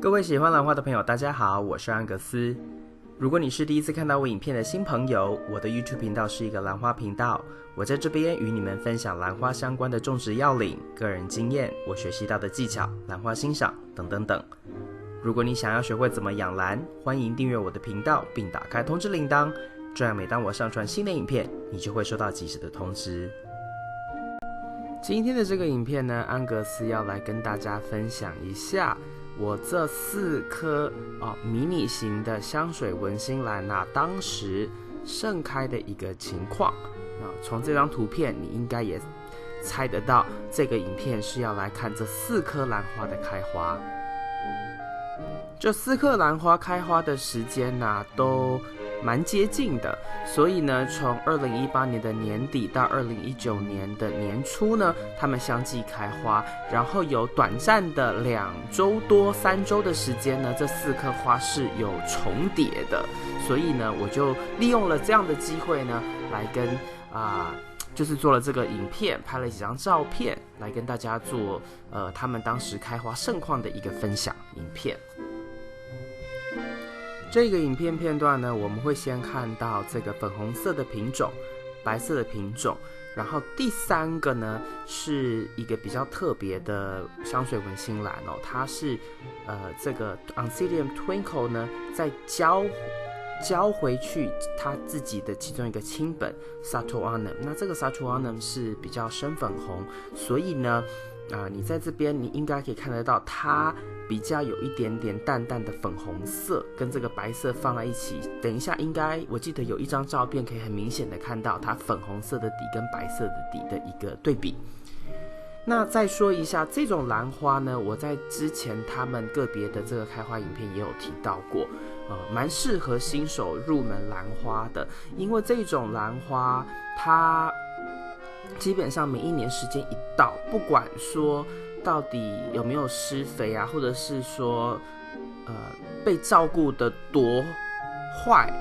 各位喜欢兰花的朋友，大家好，我是安格斯。如果你是第一次看到我影片的新朋友，我的 YouTube 频道是一个兰花频道，我在这边与你们分享兰花相关的种植要领、个人经验、我学习到的技巧、兰花欣赏等等等。如果你想要学会怎么养兰，欢迎订阅我的频道并打开通知铃铛，这样每当我上传新的影片，你就会收到及时的通知。今天的这个影片呢，安格斯要来跟大家分享一下我这4颗迷你型的香水文心兰当时盛开的一个情况。从这张图片你应该也猜得到，这个影片是要来看这4颗兰花的开花。这4颗兰花开花的时间都蛮接近的，所以呢，从2018年的年底到2019年的年初呢，它们相继开花，然后有短暂的2周多3周的时间呢，这4颗花是有重叠的，所以呢，我就利用了这样的机会呢，来跟就是做了这个影片，拍了几张照片，来跟大家做他们当时开花盛况的一个分享影片。这个影片片段呢，我们会先看到这个粉红色的品种、白色的品种，然后第3个呢是一个比较特别的香水文心兰它是这个 Oncidium Twinkle 呢再交回去它自己的其中一个亲本 Satuanum。 那这个 Satuanum 是比较深粉红，所以呢你在这边你应该可以看得到它比较有一点点淡淡的粉红色，跟这个白色放在一起。等一下应该我记得有一张照片可以很明显的看到它粉红色的底跟白色的底的一个对比。那再说一下这种兰花呢，我在之前他们个别的这个开花影片也有提到过，蛮适合新手入门兰花的，因为这种兰花它基本上每一年时间一到，不管说到底有没有施肥或者是说被照顾的多坏，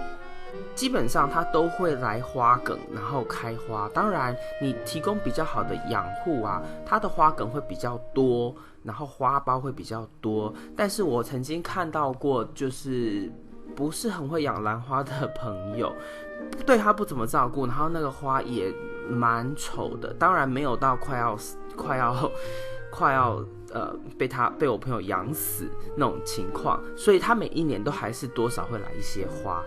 基本上它都会来花梗，然后开花。当然你提供比较好的养护它的花梗会比较多，然后花苞会比较多。但是我曾经看到过，就是不是很会养兰花的朋友，对它不怎么照顾，然后那个花也蛮丑的，当然没有到快要被我朋友养死那种情况，所以他每一年都还是多少会来一些花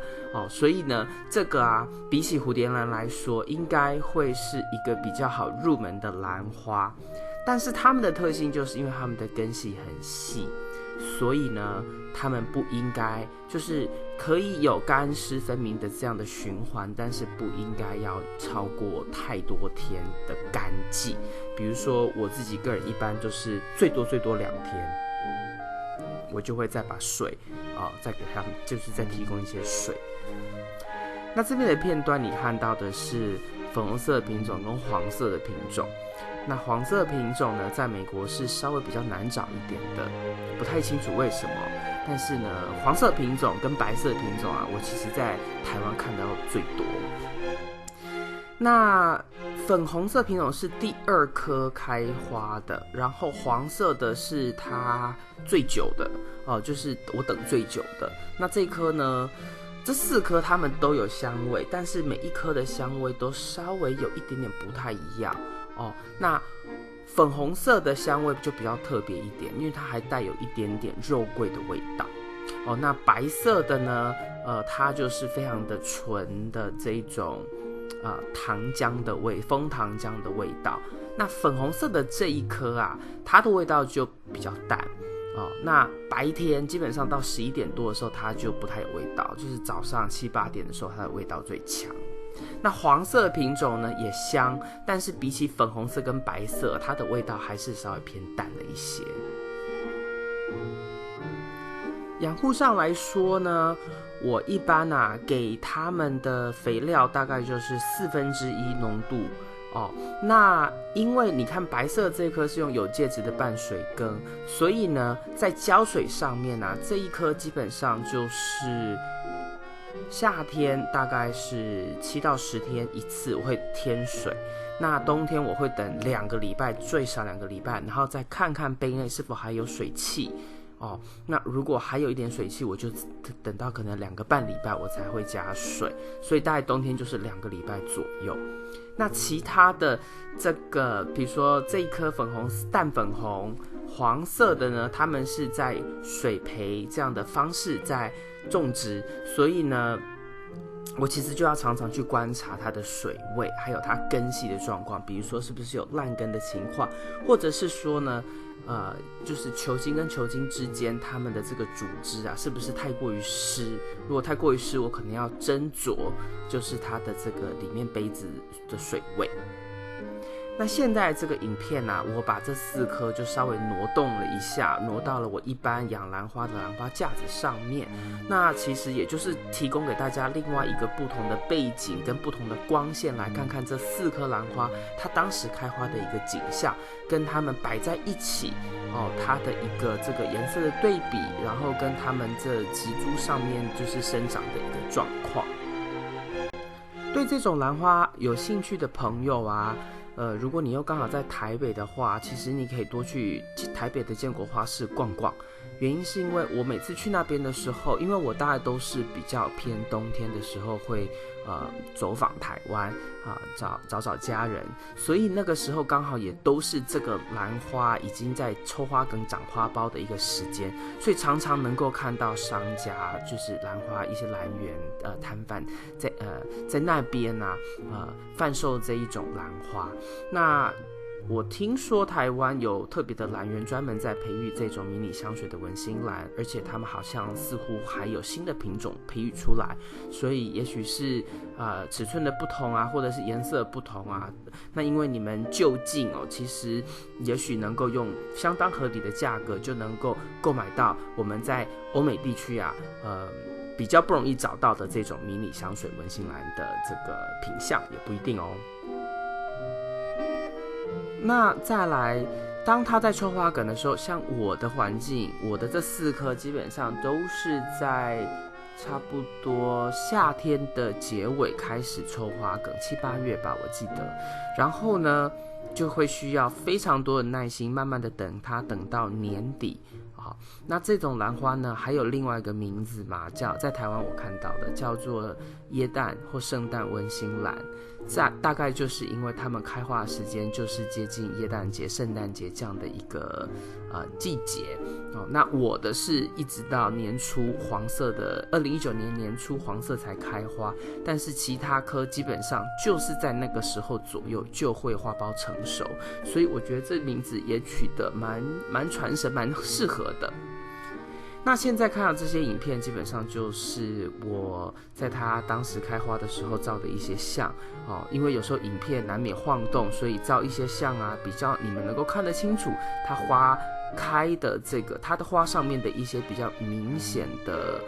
所以呢，这个比起蝴蝶兰来说，应该会是一个比较好入门的兰花。但是它们的特性就是因为它们的根系很细，所以呢，它们不应该就是可以有干湿分明的这样的循环，但是不应该要超过太多天的干季。比如说我自己个人一般就是最多2天，我就会再把水再给他们，就是再提供一些水。那这边的片段你看到的是粉红色的品种跟黄色的品种。那黄色的品种呢，在美国是稍微比较难找一点的，不太清楚为什么。但是呢，黄色品种跟白色品种我其实在台湾看到最多。那粉红色品种是第2颗开花的，然后黄色的是它最久的就是我等最久的。那这颗呢，这4颗它们都有香味，但是每一颗的香味都稍微有一点点不太一样那粉红色的香味就比较特别一点，因为它还带有一点点肉桂的味道那白色的呢它就是非常的纯的这一种糖浆的枫糖浆的味道。那粉红色的这一颗它的味道就比较淡那白天基本上到11点多的时候它就不太有味道，就是早上7、8点的时候它的味道最强。那黄色的品种呢也香，但是比起粉红色跟白色，它的味道还是稍微偏淡了一些。养护上来说呢，我一般给他们的肥料大概就是1/4浓度那因为你看白色这一颗是用有介质的半水耕，所以呢在浇水上面这一颗基本上就是夏天大概是7到10天一次我会添水，那冬天我会等2个礼拜，最少2个礼拜，然后再看看杯内是否还有水汽哦。那如果还有一点水汽，我就等到可能2个半礼拜我才会加水，所以大概冬天就是2个礼拜左右。那其他的这个，比如说这一颗淡粉红、黄色的呢，它们是在水培这样的方式在种植，所以呢，我其实就要常常去观察它的水位，还有它根系的状况，比如说是不是有烂根的情况，或者是说呢，就是球茎跟球茎之间它们的这个组织啊，是不是太过于湿？如果太过于湿，我可能要斟酌，就是它的这个里面杯子的水位。那现在这个影片啊，我把这4颗就稍微挪动了一下，挪到了我一般养兰花的兰花架子上面。那其实也就是提供给大家另外一个不同的背景跟不同的光线，来看看这4颗兰花它当时开花的一个景象，跟它们摆在一起它的一个这个颜色的对比，然后跟它们这植株上面就是生长的一个状况。对这种兰花有兴趣的朋友啊，如果你又刚好在台北的话，其实你可以多去台北的建国花市逛逛。原因是因为我每次去那边的时候，因为我大概都是比较偏冬天的时候会走访台湾找家人，所以那个时候刚好也都是这个兰花已经在抽花梗长花苞的一个时间，所以常常能够看到商家就是兰花一些兰园摊贩在那边贩售这一种兰花。那我听说台湾有特别的兰园专门在培育这种迷你香水的文心兰，而且他们好像似乎还有新的品种培育出来，所以也许是尺寸的不同啊，或者是颜色的不同啊，那因为你们就近其实也许能够用相当合理的价格就能够购买到我们在欧美地区比较不容易找到的这种迷你香水文心兰的这个品相，也不一定哦。那再来，当它在抽花梗的时候，像我的环境，我的这4颗基本上都是在差不多夏天的结尾开始抽花梗，7、8月吧，我记得。然后呢，就会需要非常多的耐心，慢慢的等它，等到年底。那这种兰花呢，还有另外一个名字嘛，在台湾我看到的叫做耶诞或圣诞文心兰，大概就是因为它们开花的时间就是接近耶诞节、圣诞节这样的一个季节那我的是一直到年初黄色的2019年年初黄色才开花，但是其他棵基本上就是在那个时候左右就会花苞成熟，所以我觉得这名字也取得蛮传神、蛮适合的。那现在看到这些影片，基本上就是我在它当时开花的时候照的一些像因为有时候影片难免晃动，所以照一些像比较你们能够看得清楚它花开的它的花上面的一些比较明显的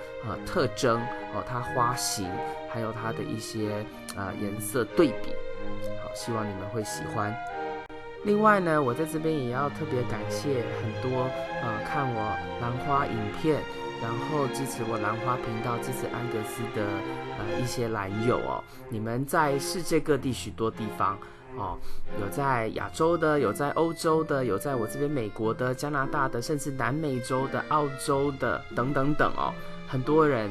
特征它花型，还有它的一些颜色对比。好，希望你们会喜欢。另外呢，我在这边也要特别感谢很多看我兰花影片，然后支持我兰花频道、支持安格斯的一些兰友你们在世界各地许多地方有在亚洲的，有在欧洲的，有在我这边美国的、加拿大的，甚至南美洲的、澳洲的等等等很多人。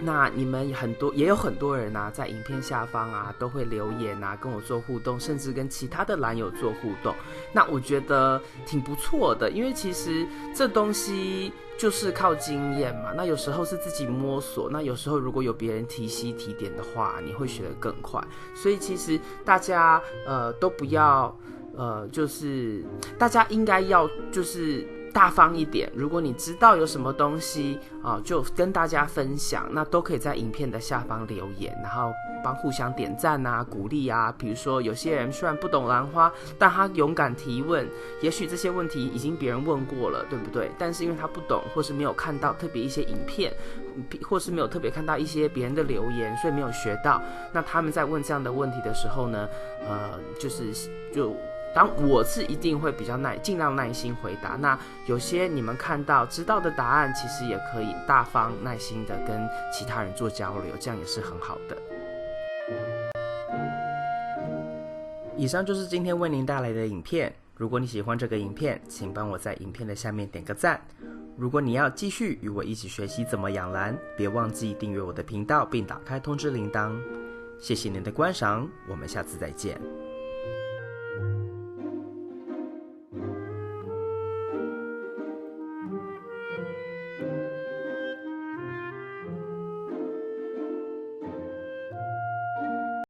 那你们也有很多人在影片下方都会留言跟我做互动，甚至跟其他的兰友做互动。那我觉得挺不错的，因为其实这东西就是靠经验嘛。那有时候是自己摸索，那有时候如果有别人提携提点的话，你会学得更快。所以其实大家都不要就是大家应该要就是大方一点，如果你知道有什么东西就跟大家分享，那都可以在影片的下方留言，然后互相点赞鼓励比如说有些人虽然不懂兰花，但他勇敢提问，也许这些问题已经别人问过了，对不对？但是因为他不懂，或是没有看到特别一些影片，或是没有特别看到一些别人的留言，所以没有学到。那他们在问这样的问题的时候呢当我是一定会比较尽量耐心回答，那有些你们看到知道的答案，其实也可以大方耐心的跟其他人做交流，这样也是很好的。以上就是今天为您带来的影片，如果你喜欢这个影片，请帮我在影片的下面点个赞。如果你要继续与我一起学习怎么养蓝，别忘记订阅我的频道并打开通知铃铛。谢谢您的观赏，我们下次再见。